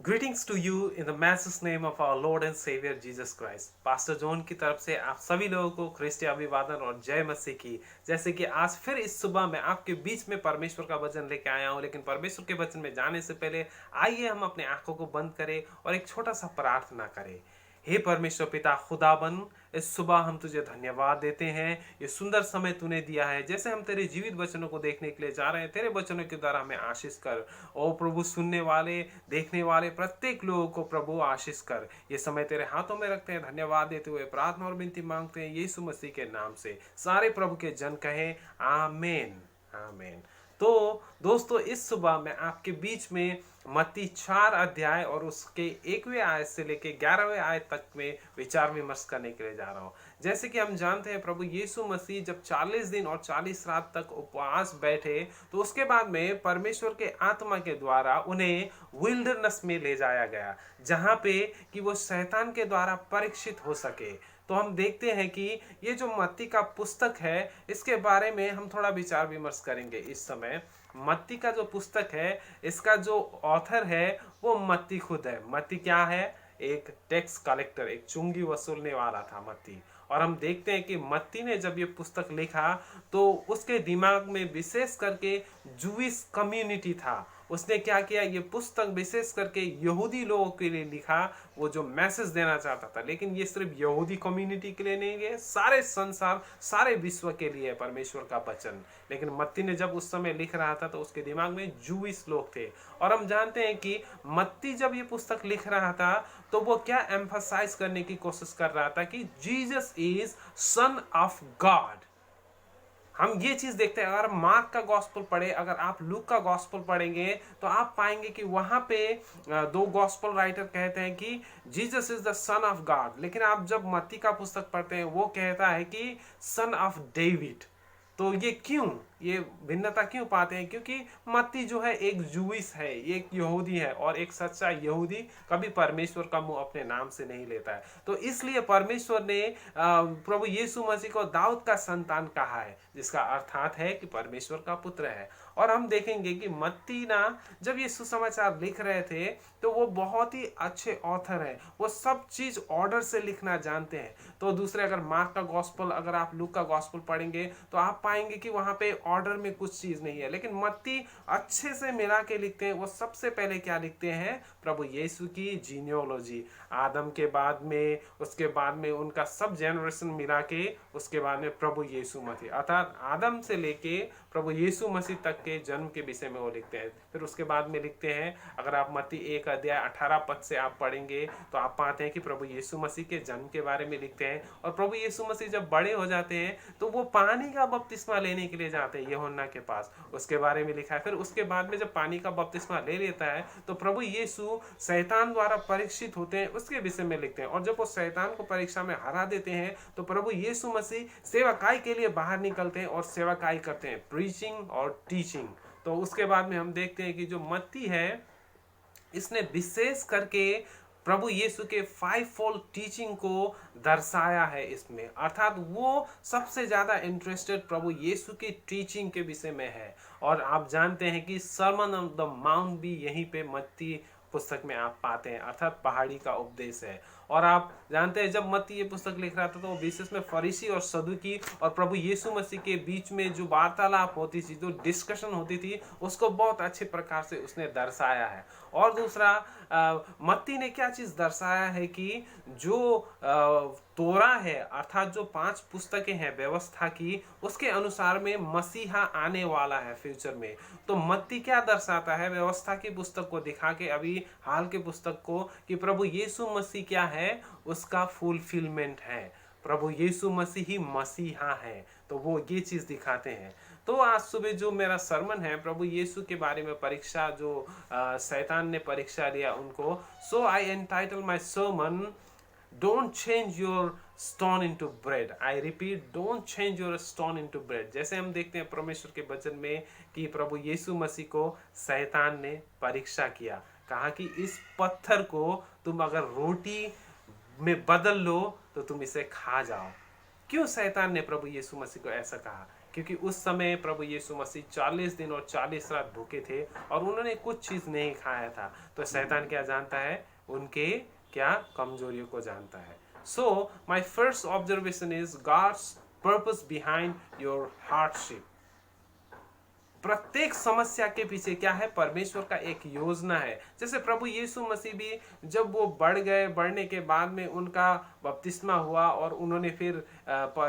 Greetings to you in the message name of our Lord and saviour Jesus Christ. Pastor John की तरफ से आप सभी लोगों को ख्रिस्ती अभिवादन और जय मसीह की। जैसे कि आज फिर इस सुबह मैं आपके बीच में परमेश्वर का वचन लेके आया हूं, लेकिन परमेश्वर के वचन में जाने से पहले आइए हम अपने आंखों को बंद करें और एक छोटा सा प्रार्थना करें। हे परमेश्वर पिता खुदाबन, इस सुबह हम तुझे धन्यवाद देते हैं। ये सुंदर समय तूने दिया है, जैसे हम तेरे जीवित वचनों को देखने के लिए जा रहे हैं, तेरे वचनों के द्वारा हमें आशीष कर। ओ प्रभु, सुनने वाले देखने वाले प्रत्येक लोगों को प्रभु आशीष कर। ये समय तेरे हाथों में रखते हैं, धन्यवाद देते हुए प्रार्थना और विनती मांगते हैं यीशु मसीह के नाम से। सारे प्रभु के जन कहें आमीन आमीन। तो दोस्तों, इस सुबह मैं आपके बीच में मत्ती 4 अध्याय और उसके 1वें आयत से लेके 11वें आयत तक में विचार विमर्श करने के लिए जा रहा हूँ। जैसे कि हम जानते हैं, प्रभु यीशु मसीह जब 40 दिन और 40 रात तक उपवास बैठे, तो उसके बाद में परमेश्वर के आत्मा के द्वारा उन्हें विल्डरनेस में ले जाया गया, जहाँ पे कि वो शैतान के द्वारा परीक्षित हो सके। तो हम देखते हैं कि ये जो मत्ती का पुस्तक है, इसके बारे में हम थोड़ा विचार विमर्श करेंगे इस समय। मत्ती का जो पुस्तक है, इसका जो ऑथर है वो मत्ती खुद है। मत्ती क्या है? एक टैक्स कलेक्टर, एक चुंगी वसूलने वाला था मत्ती। और हम देखते हैं कि मत्ती ने जब ये पुस्तक लिखा तो उसके दिमाग में विशेष करके जूइश कम्युनिटी था। उसने क्या किया, ये पुस्तक विशेष करके यहूदी लोगों के लिए लिखा, वो जो मैसेज देना चाहता था। लेकिन ये सिर्फ यहूदी कम्युनिटी के लिए नहीं है, सारे संसार, सारे विश्व के लिए है परमेश्वर का वचन। लेकिन मत्ती ने जब उस समय लिख रहा था तो उसके दिमाग में जूइश लोग थे। और हम जानते हैं कि मत्ती जब ये पुस्तक लिख रहा था तो वो क्या एम्फसाइज करने की कोशिश कर रहा था कि Jesus is son of God. हम ये चीज देखते हैं, अगर मार्क का गॉस्पेल पढ़े, अगर आप लूक का गॉस्पेल पढ़ेंगे तो आप पाएंगे कि वहां पे दो गॉस्पेल राइटर कहते हैं कि Jesus is the son of God. लेकिन आप जब मत्ती का पुस्तक पढ़ते हैं, वो कहता है कि सन ऑफ डेविड। तो ये क्यों, ये भिन्नता क्यों पाते हैं? क्योंकि मत्ती जो है एक जूइश है, एक यहूदी है, और एक सच्चा यहूदी कभी परमेश्वर का मुंह अपने नाम से नहीं लेता है। तो इसलिए परमेश्वर ने प्रभु यीशु मसीह को दाऊद का संतान कहा है, जिसका अर्थात है कि परमेश्वर का पुत्र है। और हम देखेंगे कि मत्ती ना जब ये सुसमाचार लिख रहे थे तो वो बहुत ही अच्छे ऑथर हैं, वो सब चीज ऑर्डर से लिखना जानते हैं। तो दूसरे, अगर मार्क का गॉस्पेल, अगर आप लूक का गॉस्पेल पढ़ेंगे तो आप पाएंगे कि वहां पे ऑर्डर में कुछ चीज नहीं है। लेकिन मत्ती अच्छे से मिला के लिखते हैं। वो सबसे पहले क्या लिखते हैं? प्रभु यीशु की जीनियोलॉजी, आदम के बाद में, उसके बाद में उनका सब जनरेशन मिला के, उसके बाद में प्रभु यीशु मसीह, अर्थात आदम से लेके प्रभु यीशु मसीह तक के जन्म के विषय में वो लिखते हैं। फिर उसके बाद में लिखते हैं, अगर आप मत्ती 1 अध्याय 18 पद से आप पढ़ेंगे तो आप पाते हैं कि प्रभु यीशु मसीह के जन्म के बारे में लिखते हैं। और प्रभु यीशु मसीह जब बड़े हो जाते हैं तो वो पानी का बपतिस्मा लेने के लिए जाते हैं यूहन्ना के पास, उसके बारे में लिखा है। फिर उसके बाद में जब पानी का बपतिस्मा ले लेता है तो प्रभु यीशु शैतान द्वारा परीक्षित होते हैं, उसके विषय में लिखते हैं। और जब वो शैतान को परीक्षा में हरा देते हैं तो प्रभु यीशु मसीह सेवकाई के लिए बाहर निकलते हैं और सेवकाई करते हैं, प्रीचिंग और टीचिंग। तो उसके बाद में हम देखते हैं कि जो मत्ती है, इसने विशेष करके प्रभु यीशु के 5 फोल्ड टीचिंग को दर्शाया है इसमें, अर्थात वो सबसे ज्यादा इंटरेस्टेड प्रभु यीशु की टीचिंग के विषय में है। और आप जानते हैं कि सर्मन ऑन द माउंट भी यहीं पे मत्ती पुस्तक में आप पाते हैं, अर्थात पहाड़ी का उपदेश है। और आप जानते हैं, जब मत्ती ये पुस्तक लिख रहा था तो विशेष में फरीसी और सदुकी और प्रभु यीशु मसीह के बीच में जो वार्तालाप होती थी, जो डिस्कशन होती थी, उसको बहुत अच्छे प्रकार से उसने दर्शाया है। और दूसरा, मत्ती ने क्या चीज दर्शाया है कि जो तोरा है, अर्थात जो 5 पुस्तकें हैं व्यवस्था की, उसके अनुसार में मसीहा आने वाला है फ्यूचर में। तो मत्ती क्या दर्शाता है? व्यवस्था की पुस्तक को दिखा के, अभी हाल के पुस्तक को, कि प्रभु यीशु मसीह क्या है, उसका फुलफिलमेंट है। प्रभु यीशु मसीह ही मसीहा है। तो वो ये चीज दिखाते हैं। तो आज सुबह जो मेरा सरमन है, प्रभु यीशु के बारे में परीक्षा, जो शैतान ने परीक्षा लिया उनको, so I entitle my sermon, don't change your stone into bread. I repeat, don't change your stone into bread. जैसे हम देखते हैं परमेश्वर के वचन में कि प्रभु यीशु मसीह को शैतान ने परीक्षा किया, कहा कि इस पत्थर को तुम अगर रोटी में बदल लो तो तुम इसे खा जाओ। क्यों शैतान ने प्रभु यीशु मसीह को ऐसा कहा? क्योंकि उस समय प्रभु यीशु मसीह 40 दिन और 40 रात भूखे थे और उन्होंने कुछ चीज़ नहीं खाया था। तो शैतान क्या जानता है? उनके क्या कमजोरियों को जानता है। So my first observation is God's purpose behind your hardship. प्रत्येक समस्या के पीछे क्या है? परमेश्वर का एक योजना है। जैसे प्रभु यीशु मसीह भी जब वो बढ़ गए, बढ़ने के बाद में उनका बपतिस्मा हुआ और उन्होंने फिर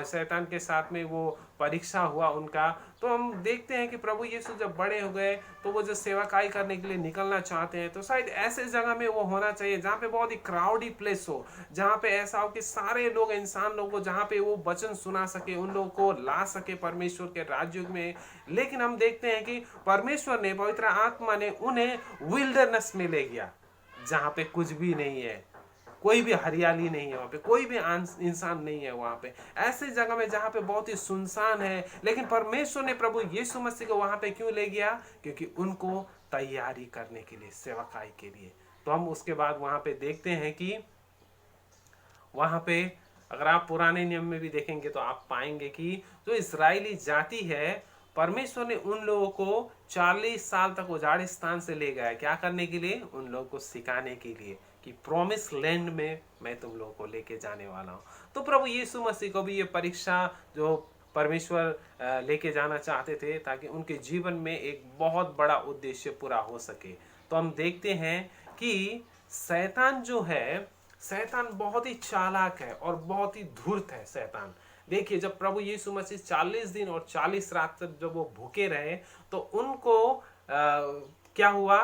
शैतान के साथ में वो परीक्षा हुआ उनका, तो हम देखते हैं कि प्रभु यीशु जब बड़े हो गए तो वो जो सेवाकाई करने के लिए निकलना चाहते हैं, तो शायद ऐसे जगह में वो होना चाहिए जहाँ पे बहुत ही क्राउडी प्लेस हो, जहाँ पे ऐसा हो कि सारे लोग, इंसान लोग को, जहाँ पे वो वचन सुना सके, उन लोगों को ला सके परमेश्वर के राज्य में। लेकिन हम देखते हैं कि परमेश्वर ने, पवित्र आत्मा ने उन्हें विल्डरनेस में ले गया, जहाँ पे कुछ भी नहीं है, कोई भी हरियाली नहीं है, वहाँ पे कोई भी इंसान नहीं है, वहाँ पे ऐसे जगह में जहाँ पे बहुत ही सुनसान है। लेकिन परमेश्वर ने प्रभु यीशु मसीह को वहाँ पे क्यों ले गया? क्योंकि उनको तैयारी करने के लिए, सेवकाई के लिए। तो हम उसके बाद वहाँ पे देखते हैं कि वहाँ पे अगर आप पुराने नियम में भी देखेंगे तो आप पाएंगे कि जो इस्राएली जाति है, परमेश्वर ने उन लोगों को 40 साल तक उजाड़ स्थान से ले गया। क्या करने के लिए? उन लोगों को सिखाने के लिए कि प्रॉमिस लैंड में मैं तुम लोगों को लेके जाने वाला हूँ। तो प्रभु यीशु मसीह को भी ये परीक्षा जो परमेश्वर लेके जाना चाहते थे, ताकि उनके जीवन में एक बहुत बड़ा उद्देश्य पूरा हो सके। तो हम देखते हैं कि शैतान जो है, शैतान बहुत ही चालाक है और बहुत ही धूर्त है शैतान। देखिए, जब प्रभु यीशु मसीह 40 दिन और 40 रात तक जब वो भूखे रहे, तो उनको क्या हुआ?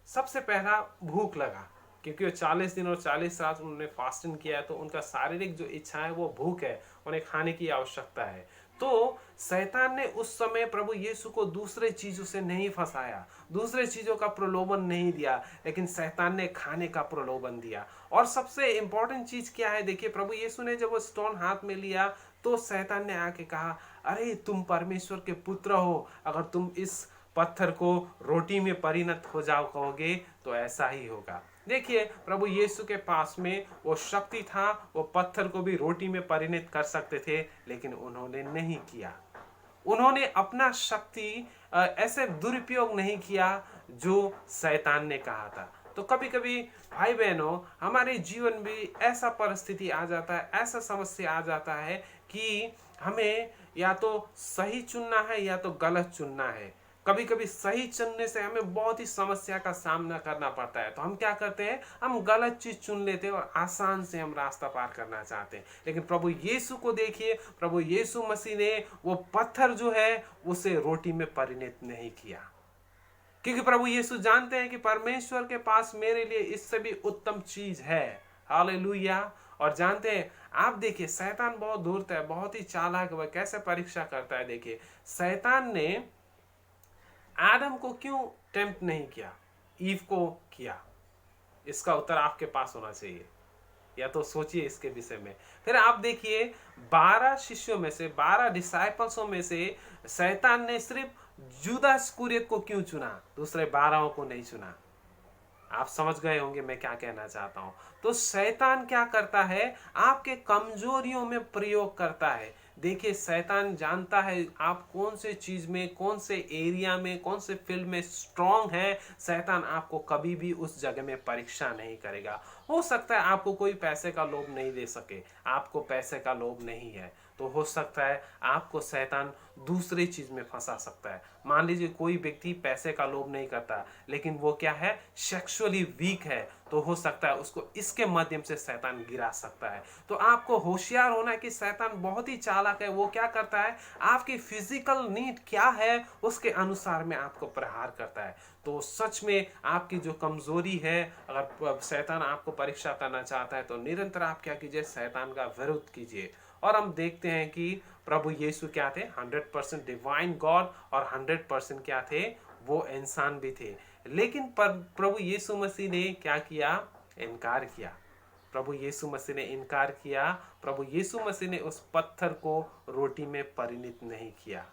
सबसे पहला भूख लगा, क्योंकि वो 40 दिन और 40 रात उन्होंने फास्टिंग किया है, तो उनका शारीरिक जो इच्छा है वो भूख है, उन्हें खाने की आवश्यकता है। तो शैतान ने उस समय प्रभु यीशु को दूसरे चीजों से नहीं फंसाया, दूसरे चीजों का प्रलोभन नहीं दिया, लेकिन शैतान ने खाने का प्रलोभन दिया। और सबसे इंपॉर्टेंट चीज क्या है? देखिए, प्रभु यीशु ने जब वो स्टोन हाथ में लिया, तो शैतान ने आके कहा, अरे तुम परमेश्वर के पुत्र हो, अगर तुम इस पत्थर को रोटी में परिणत हो जाओ कहोगे तो ऐसा ही होगा। देखिए, प्रभु यीशु के पास में वो शक्ति था, वो पत्थर को भी रोटी में परिणत कर सकते थे, लेकिन उन्होंने नहीं किया। उन्होंने अपना शक्ति ऐसे दुरुपयोग नहीं किया जो शैतान ने कहा था। तो कभी कभी भाई बहनों, हमारे जीवन में ऐसा परिस्थिति आ जाता है, ऐसा समस्या आ जाता है कि हमें या तो सही चुनना है या तो गलत चुनना है। कभी कभी सही चुनने से हमें बहुत ही समस्या का सामना करना पड़ता है, तो हम क्या करते हैं? हम गलत चीज चुन लेते हैं और आसान से हम रास्ता पार करना चाहते हैं। लेकिन प्रभु यीशु को देखिए, प्रभु यीशु मसीह ने वो पत्थर जो है उसे रोटी में परिणत नहीं किया, क्योंकि प्रभु यीशु जानते हैं कि परमेश्वर के पास मेरे लिए इससे भी उत्तम चीज है। हालेलुया। और जानते हैं, आप देखिए, शैतान बहुत धूर्त है, बहुत ही चालाक है। वह कैसे परीक्षा करता है? देखिए, शैतान ने आदम को क्यों टेम्प्ट नहीं किया, ईव को किया? इसका उत्तर आपके पास होना चाहिए, या तो सोचिए इसके विषय में। फिर आप देखिए, 12 शिष्यों में से, 12 डिसाइपल्सों में से शैतान ने सिर्फ जुदा इस्करियोत को क्यों चुना, दूसरे 12 को नहीं चुना? आप समझ गए होंगे मैं क्या कहना चाहता हूं। तो शैतान क्या करता है? आपके कमजोरियों में प्रयोग करता है। देखिए, शैतान जानता है आप कौन से चीज में, कौन से एरिया में, कौन से फील्ड में स्ट्रांग है। शैतान आपको कभी भी उस जगह में परीक्षा नहीं करेगा। हो सकता है आपको कोई पैसे का लोभ नहीं दे सके, आपको पैसे का लोभ नहीं है, तो हो सकता है आपको शैतान दूसरी चीज में फंसा सकता है। मान लीजिए कोई व्यक्ति पैसे का लोभ नहीं करता, लेकिन वो क्या है? सेक्सुअली वीक है, तो हो सकता है उसको इसके माध्यम से शैतान गिरा सकता है। तो आपको होशियार होना है कि शैतान बहुत ही चालाक है। वो क्या करता है? आपकी फिजिकल नीड क्या है उसके अनुसार में आपको प्रहार करता है। तो सच में आपकी जो कमजोरी है, अगर शैतान आपको परीक्षा करना चाहता है, तो निरंतर आप क्या कीजिए? शैतान का विरोध कीजिए। और हम देखते हैं कि प्रभु यीशु क्या थे? 100% डिवाइन गॉड, और 100% क्या थे? वो इंसान भी थे। लेकिन प्रभु यीशु मसीह ने क्या किया? इनकार किया। प्रभु यीशु मसीह ने इनकार किया। प्रभु यीशु मसीह ने उस पत्थर को रोटी में परिणत नहीं किया।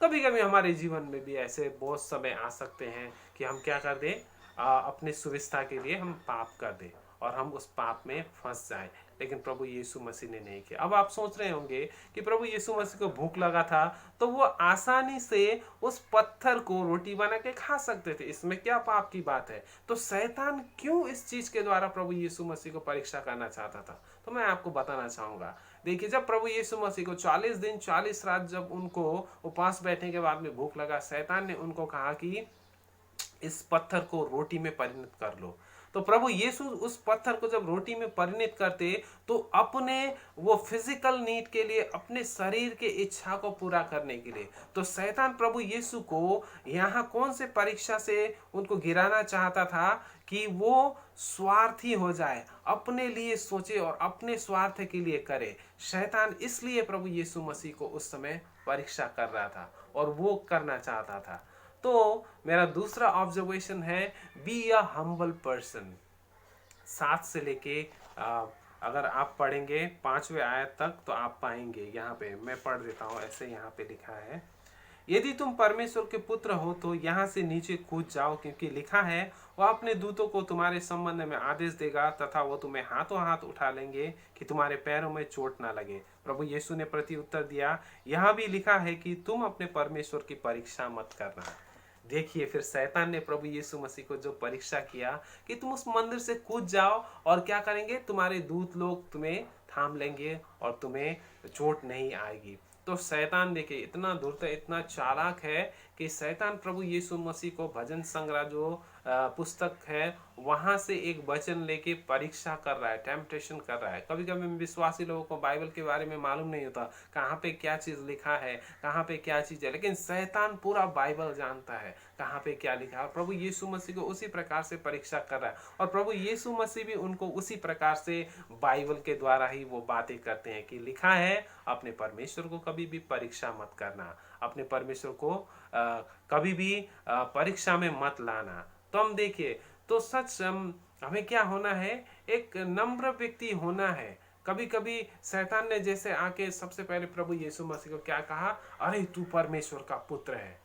कभी कभी हमारे जीवन में भी ऐसे बहुत समय आ सकते हैं कि हम क्या कर दें? अपने सुविधा के लिए हम पाप कर दें और हम उस पाप में फंस जाएं। लेकिन प्रभु यीशु मसीह ने नहीं किया। अब आप सोच रहे होंगे कि प्रभु यीशु मसीह को भूख लगा था तो वो आसानी से उस पत्थर को रोटी बना के खा सकते थे, इसमें क्या पाप की बात है? तो शैतान क्यों इस चीज के द्वारा प्रभु यीशु मसीह को परीक्षा करना चाहता था? तो मैं आपको बताना चाहूंगा। देखिए, जब प्रभु यीशु मसीह को 40 दिन 40 रात जब उनको उपवास बैठने के बाद में भूख लगा, शैतान ने उनको कहा कि इस पत्थर को रोटी में परिणत कर लो। तो प्रभु यीशु उस पत्थर को जब रोटी में परिणत करते तो अपने वो फिजिकल नीड के लिए, अपने शरीर के इच्छा को पूरा करने के लिए, तो शैतान प्रभु यीशु को यहाँ कौन से परीक्षा से उनको गिराना चाहता था कि वो स्वार्थी हो जाए, अपने लिए सोचे और अपने स्वार्थ के लिए करे। शैतान इसलिए प्रभु यीशु मसीह को उस समय परीक्षा कर रहा था और वो करना चाहता था। तो मेरा दूसरा ऑब्जर्वेशन है, बी अ हम्बल पर्सन। 7 से लेके अगर आप पढ़ेंगे 5वें आयत तक तो आप पाएंगे, यहाँ पे मैं पढ़ देता हूँ, ऐसे यहाँ पे लिखा है, यदि तुम परमेश्वर के पुत्र हो तो यहाँ से नीचे कूद जाओ, क्योंकि लिखा है वह अपने दूतों को तुम्हारे संबंध में आदेश देगा तथा वो तुम्हें हाथों हाथ उठा लेंगे कि तुम्हारे पैरों में चोट ना लगे। प्रभु यीशु ने प्रति उत्तर दिया, यहाँ भी लिखा है कि तुम अपने परमेश्वर की परीक्षा मत करना। देखिए, फिर शैतान ने प्रभु यीशु मसीह को जो परीक्षा किया कि तुम उस मंदिर से कूद जाओ और क्या करेंगे, तुम्हारे दूत लोग तुम्हें थाम लेंगे और तुम्हें चोट नहीं आएगी। तो शैतान देखिए इतना धूर्त, इतना चालाक है कि शैतान प्रभु यीशु मसीह को भजन संग्रह जो पुस्तक है वहां से एक वचन लेके परीक्षा कर रहा है, टेम्पटेशन कर रहा है। कभी कभी विश्वासी लोगों को बाइबल के बारे में मालूम नहीं होता, कहाँ पे क्या चीज लिखा है, कहाँ पे क्या चीज है, लेकिन शैतान पूरा बाइबल जानता है कहाँ पे क्या लिखा है। प्रभु यीशु मसीह को उसी प्रकार से परीक्षा कर रहा है और प्रभु यीशु मसीह भी उनको उसी प्रकार से बाइबल के द्वारा ही वो बातें करते हैं कि लिखा है अपने परमेश्वर को कभी भी परीक्षा मत करना, अपने परमेश्वर को कभी भी परीक्षा में मत लाना। तो हम देखिए, तो सच हमें क्या होना है, एक नम्र व्यक्ति होना है। कभी कभी शैतान ने जैसे आके सबसे पहले प्रभु यीशु मसीह को क्या कहा, अरे तू परमेश्वर का पुत्र है।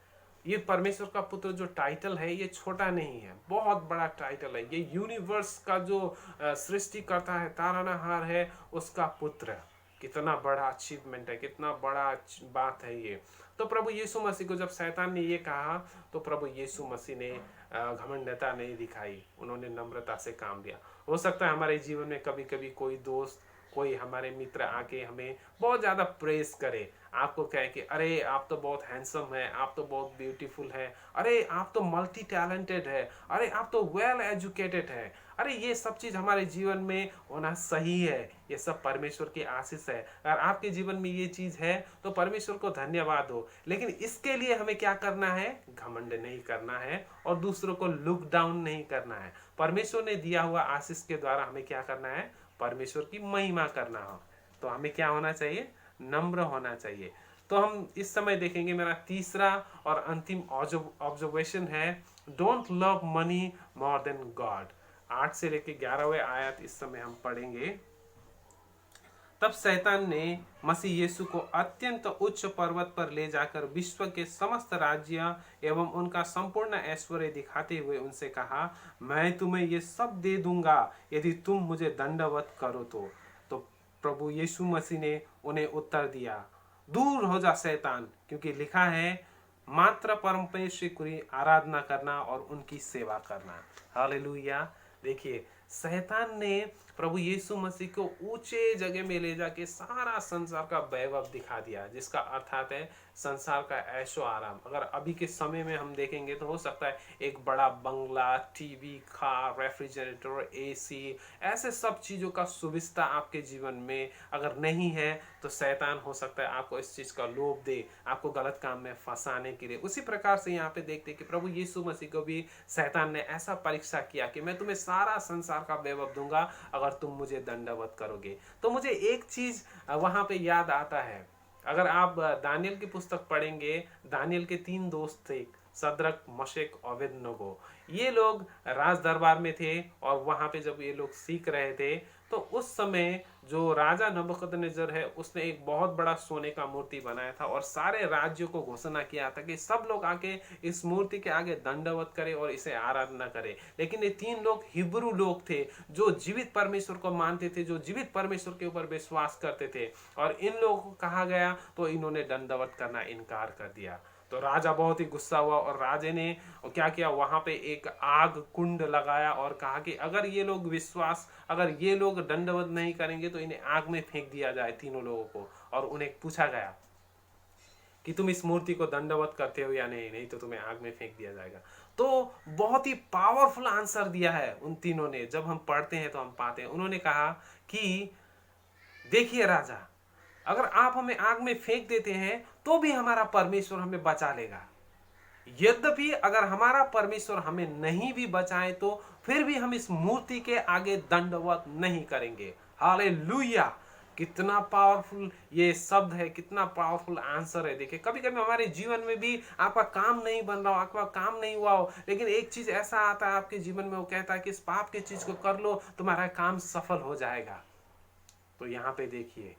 ये परमेश्वर का पुत्र जो टाइटल है ये छोटा नहीं है, बहुत बड़ा टाइटल है। ये यूनिवर्स का जो सृष्टि करता है, तारनहार है, उसका पुत्र। कितना बड़ा अचीवमेंट है, कितना बड़ा बात है ये। तो प्रभु यीशु मसीह को जब शैतान ने ये कहा तो प्रभु यीशु मसीह ने घमंडता नहीं दिखाई, उन्होंने नम्रता से काम लिया। हो सकता है हमारे जीवन में कभी कभी कोई दोस्त, कोई हमारे मित्र आके हमें बहुत ज़्यादा प्रेस करे, आपको कहे कि अरे आप तो बहुत हैंडसम है, आप तो बहुत ब्यूटीफुल है, अरे आप तो मल्टी टैलेंटेड है, अरे आप तो वेल एजुकेटेड है। अरे ये सब चीज़ हमारे जीवन में होना सही है, ये सब परमेश्वर की आशीष है। अगर आपके जीवन में ये चीज़ है तो परमेश्वर को धन्यवाद हो, लेकिन इसके लिए हमें क्या करना है, घमंड नहीं करना है और दूसरों को लुक डाउन नहीं करना है। परमेश्वर ने दिया हुआ आशीष के द्वारा हमें क्या करना है, परमेश्वर की महिमा करना हो। तो हमें क्या होना चाहिए, नम्र होना चाहिए। तो हम इस समय देखेंगे, मेरा तीसरा और अंतिम ऑब्जर्वेशन है, don't love money more than God. 8 से लेके 11वें आयत इस समय हम पढ़ेंगे। तब शैतान ने मसीह यीशु को अत्यंत उच्च पर्वत पर ले जाकर विश्व के समस्त राज्य एवं उनका संपूर्ण ऐश्वर्य दिखाते हुए उनसे कहा, मैं तुम्हें ये सब दे दूंगा यदि तुम मुझे दंडवत करो तो प्रभु यीशु मसीह ने उन्हें उत्तर दिया, दूर हो जा शैतान, क्योंकि लिखा है मात्र परमेश्वर की आराधना करना और उनकी सेवा करना। हालेलुया। देखिए, शैतान ने प्रभु यीशु मसीह को ऊंचे जगह में ले जाके सारा संसार का वैभव दिखा दिया, जिसका अर्थात है संसार का ऐशो आराम। अगर अभी के समय में हम देखेंगे तो हो सकता है एक बड़ा बंगला, टीवी, कार, रेफ्रिजरेटर, एसी, ऐसे सब चीज़ों का सुविधा आपके जीवन में अगर नहीं है तो शैतान हो सकता है आपको इस चीज़ का लोभ दे, आपको गलत काम में फंसाने के लिए। उसी प्रकार से यहाँ पे देखते कि प्रभु यीशु मसीह को भी शैतान ने ऐसा परीक्षा किया कि मैं तुम्हें सारा संसार का वैभव दूंगा अगर तुम मुझे दंडवत करोगे। तो मुझे एक चीज वहां पे याद आता है, अगर आप दानियल की पुस्तक पढ़ेंगे, दानियल के 3 दोस्त थे, सद्रक, मशेक, अबेदनगो। ये लोग राज दरबार में थे और वहां पे जब ये लोग सीख रहे थे तो उस समय जो राजा नबूकदनेस्सर है उसने एक बहुत बड़ा सोने का मूर्ति बनाया था और सारे राज्यों को घोषणा किया था कि सब लोग आके इस मूर्ति के आगे दंडवत करें और इसे आराधना करें। लेकिन ये तीन लोग हिब्रू लोग थे जो जीवित परमेश्वर को मानते थे, जो जीवित परमेश्वर के ऊपर विश्वास करते थे, और इन लोगों को कहा गया तो इन्होंने दंडवत करना इनकार कर दिया। तो राजा बहुत ही गुस्सा हुआ और राजे ने क्या किया, वहां पे एक आग कुंड लगाया और कहा कि अगर ये लोग दंडवत नहीं करेंगे तो इन्हें आग में फेंक दिया जाए, तीनों लोगों को। और उन्हें पूछा गया कि तुम इस मूर्ति को दंडवत करते हो या नहीं, नहीं तो तुम्हें आग में फेंक दिया जाएगा। तो बहुत ही पावरफुल आंसर दिया है उन तीनों ने। जब हम पढ़ते हैं तो हम पाते हैं, उन्होंने कहा कि देखिए राजा, अगर आप हमें आग में फेंक देते हैं तो भी हमारा परमेश्वर हमें बचा लेगा। यद्यपि अगर हमारा परमेश्वर हमें नहीं भी बचाए तो फिर भी हम इस मूर्ति के आगे दंडवत नहीं करेंगे। हालेलुया! कितना पावरफुल ये शब्द है, कितना पावरफुल आंसर है। देखिए, कभी कभी हमारे जीवन में भी आपका काम नहीं बन रहा हो, आपका काम नहीं हुआ हो, लेकिन एक चीज ऐसा आता है आपके जीवन में, वो कहता है कि इस पाप की चीज को कर लो, तुम्हारा काम सफल हो जाएगा। तो यहाँ पे देखिए,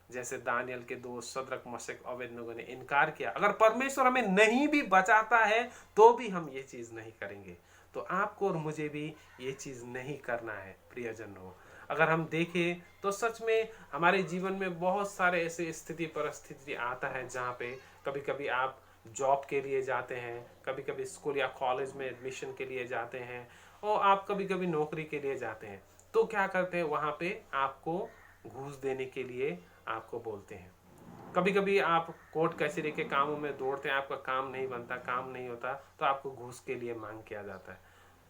जैसे दानियल के दोस्त शद्रक मशक अबेदनगो ने इनकार किया, अगर परमेश्वर हमें नहीं भी बचाता है तो भी हम ये चीज नहीं करेंगे। तो आपको और मुझे भी ये चीज नहीं करना है प्रियजनों। अगर हम देखें तो सच में हमारे जीवन में बहुत सारे ऐसे स्थिति परिस्थिति आता है जहाँ पे कभी कभी आप जॉब के लिए जाते हैं, कभी कभी स्कूल या कॉलेज में एडमिशन के लिए जाते हैं, और आप कभी कभी नौकरी के लिए जाते हैं। तो क्या करते हैं, वहाँ पे आपको घूस देने के लिए आपको बोलते हैं। कभी कभी आप कोर्ट कचहरी के कामों में दौड़ते हैं, आपका काम नहीं बनता, काम नहीं होता, तो आपको घूस के लिए मांग किया जाता है।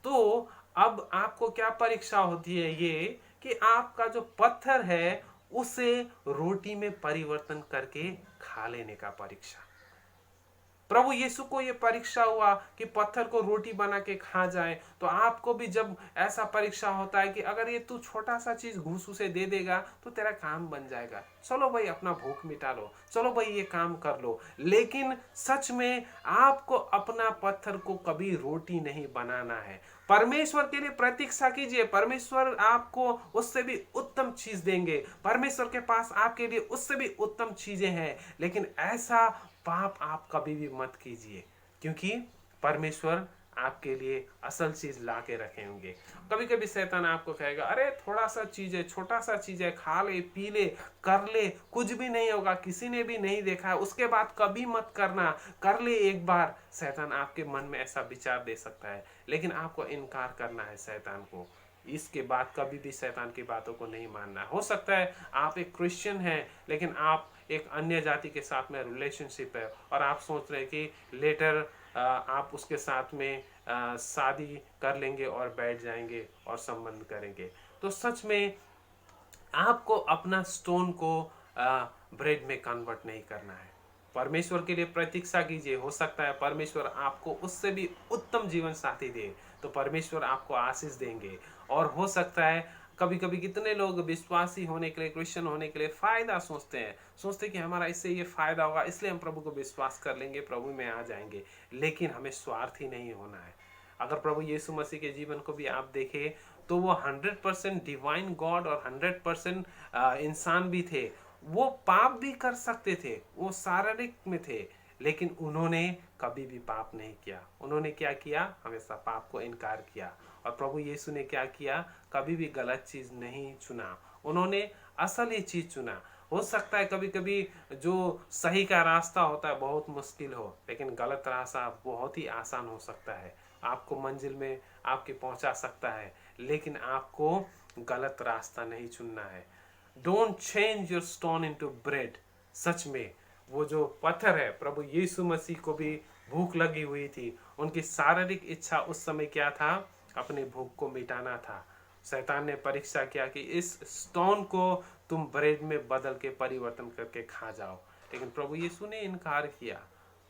तो अब आपको क्या परीक्षा होती है, ये कि आपका जो पत्थर है उसे रोटी में परिवर्तन करके खा लेने का परीक्षा। प्रभु यीशु को ये परीक्षा हुआ कि पत्थर को रोटी बना के खा जाए। तो आपको भी जब ऐसा परीक्षा होता है कि अगर ये तू छोटा सा चीज घूस उसे दे देगा तो तेरा काम बन जाएगा, चलो भाई अपना भूख मिटा लो, चलो भाई ये काम कर लो। लेकिन सच में आपको अपना पत्थर को कभी रोटी नहीं बनाना है। परमेश्वर के लिए प्रतीक्षा कीजिए, परमेश्वर आपको उससे भी उत्तम चीज देंगे, परमेश्वर के पास आपके लिए उससे भी उत्तम चीजें हैं। लेकिन ऐसा पाप आप कभी भी मत कीजिए, क्योंकि परमेश्वर आपके लिए असल चीज ला के रखे होंगे। कभी कभी शैतान आपको कहेगा, अरे थोड़ा सा चीज है, छोटा सा चीज है, खा ले, पी ले, कर ले, कुछ भी नहीं होगा, किसी ने भी नहीं देखा है, उसके बाद कभी मत करना, कर ले एक बार। शैतान आपके मन में ऐसा विचार दे सकता है, लेकिन आपको इनकार करना है शैतान को। इसके बाद कभी भी शैतान की बातों को नहीं मानना। हो सकता है आप एक क्रिश्चियन हैं, लेकिन आप एक अन्य जाति के साथ में रिलेशनशिप है और आप सोच रहे हैं कि लेटर आप उसके साथ में शादी कर लेंगे और बैठ जाएंगे और संबंध करेंगे। तो सच में आपको अपना स्टोन को ब्रेड में कन्वर्ट नहीं करना है। परमेश्वर के लिए प्रतीक्षा कीजिए, हो सकता है परमेश्वर आपको उससे भी उत्तम जीवन साथी दे, तो परमेश्वर आपको आशीष देंगे। और हो सकता है कभी कभी कितने लोग विश्वासी होने के लिए, क्रिश्चियन होने के लिए फायदा सोचते कि हमारा इससे ये फायदा होगा, इसलिए हम प्रभु को विश्वास कर लेंगे, प्रभु में आ जाएंगे। लेकिन हमें स्वार्थी नहीं होना है। अगर प्रभु यीशु मसीह के जीवन को भी आप देखें तो वो 100% डिवाइन गॉड और 100% इंसान भी थे। वो पाप भी कर सकते थे, वो शारीरिक में थे, लेकिन उन्होंने कभी भी पाप नहीं किया। उन्होंने क्या किया, हमेशा पाप को इनकार किया। और प्रभु यीशु ने क्या किया, कभी भी गलत चीज नहीं चुना, उन्होंने असल ही चीज चुना। हो सकता है कभी कभी जो सही का रास्ता होता है बहुत मुश्किल हो, लेकिन गलत रास्ता बहुत ही आसान हो सकता है, आपको मंजिल में आपके पहुंचा सकता है। लेकिन आपको गलत रास्ता नहीं चुनना है। Don't change your stone into bread. सच में वो जो पत्थर है, प्रभु यीशु मसीह को भी भूख लगी हुई थी, उनकी शारीरिक इच्छा उस समय क्या था, अपने भूख को मिटाना था। शैतान ने परीक्षा किया कि इस स्टोन को तुम ब्रेड में बदल के परिवर्तन करके खा जाओ, लेकिन प्रभु यीशु ने इनकार किया।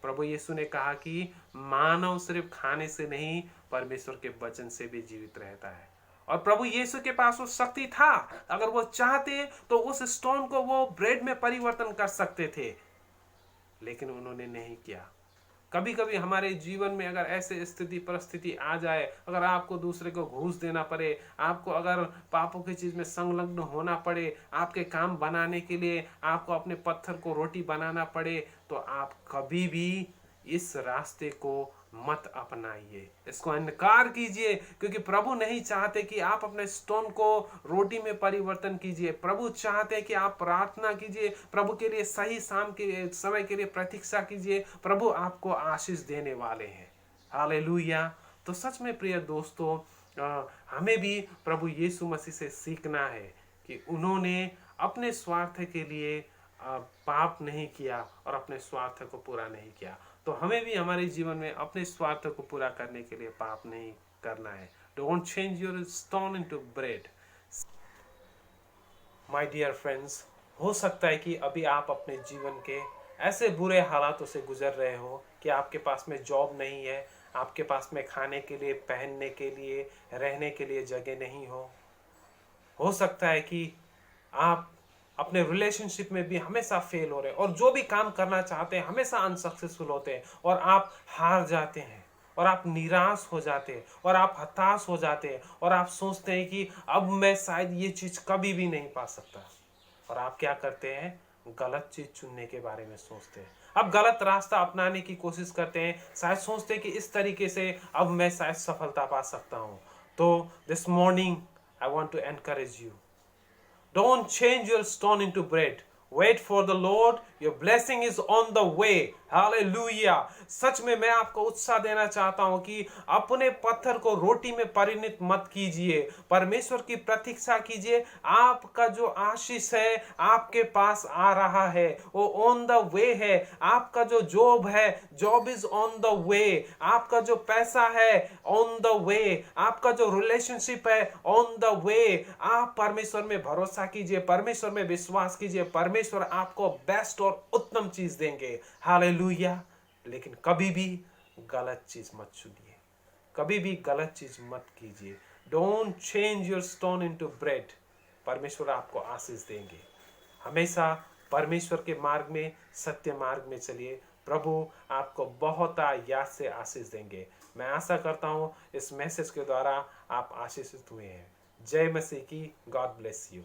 प्रभु यीशु ने कहा कि मानव सिर्फ खाने से नहीं, परमेश्वर के वचन से भी जीवित रहता है। और प्रभु यीशु के पास वो शक्ति था, अगर वो चाहते तो उस स्टोन को वो ब्रेड में परिवर्तन कर सकते थे, लेकिन उन्होंने नहीं किया। कभी कभी हमारे जीवन में अगर ऐसे स्थिति परिस्थिति आ जाए, अगर आपको दूसरे को घूस देना पड़े, आपको अगर पापों की चीज में संलग्न होना पड़े, आपके काम बनाने के लिए आपको अपने पत्थर को रोटी बनाना पड़े, तो आप कभी भी इस रास्ते को मत अपनाइए, इसको इनकार कीजिए, क्योंकि प्रभु नहीं चाहते कि आप अपने स्टोन को रोटी में परिवर्तन कीजिए। प्रभु चाहते हैं कि आप प्रार्थना कीजिए, प्रभु के लिए सही शाम के समय के लिए प्रतीक्षा कीजिए। प्रभु आपको आशीष देने वाले हैं। हालेलुया। तो सच में प्रिय दोस्तों, हमें भी प्रभु यीशु मसीह से सीखना है कि उन्होंने अपने स्वार्थ के लिए पाप नहीं किया और अपने स्वार्थ को पूरा नहीं किया। तो हमें भी हमारे जीवन में अपने स्वार्थ को पूरा करने के लिए पाप नहीं करना है। Don't change your stone into bread. My dear friends, हो सकता है कि अभी आप अपने जीवन के ऐसे बुरे हालातों से गुजर रहे हो कि आपके पास में जॉब नहीं है, आपके पास में खाने के लिए, पहनने के लिए, रहने के लिए जगह नहीं हो सकता है कि आप अपने रिलेशनशिप में भी हमेशा फेल हो रहे हैं और जो भी काम करना चाहते हैं हमेशा अनसक्सेसफुल होते हैं और आप हार जाते हैं और आप निराश हो जाते हैं और आप हताश हो जाते हैं और आप सोचते हैं कि अब मैं शायद ये चीज़ कभी भी नहीं पा सकता। और आप क्या करते हैं? गलत चीज़ चुनने के बारे में सोचते हैं, अब गलत रास्ता अपनाने की कोशिश करते हैं, शायद सोचते हैं कि इस तरीके से अब मैं शायद सफलता पा सकता हूँ। तो this morning I want to encourage you, don't change your stone into bread. Wait for the Lord. Your blessing is on the way. Hallelujah. सच में मैं आपको उत्साह देना चाहता हूं कि अपने पत्थर को रोटी में परिणत मत कीजिए, परमेश्वर की प्रतीक्षा कीजिए। आपका जो आशीष है आपके पास आ रहा है, वो ऑन द वे है। आपका जो जॉब है, job is on the way. आपका जो पैसा है ऑन द वे। आपका जो रिलेशनशिप है ऑन द वे। आप परमेश्वर में भरोसा कीजिए, परमेश्वर में विश्वास कीजिए, परमेश्वर आपको बेस्ट और उत्तम चीज देंगे। हालेलुया। लेकिन कभी भी गलत चीज मत चुनिए, कभी भी गलत चीज मत कीजिए। Don't change your stone into bread. परमेश्वर आपको आशीष देंगे। हमेशा परमेश्वर के मार्ग में, सत्य मार्ग में चलिए। प्रभु आपको बहुत याद से आशीष देंगे। मैं आशा करता हूँ इस मैसेज के द्वारा आप आशीषित हुए हैं। जय मसीह की। God bless you.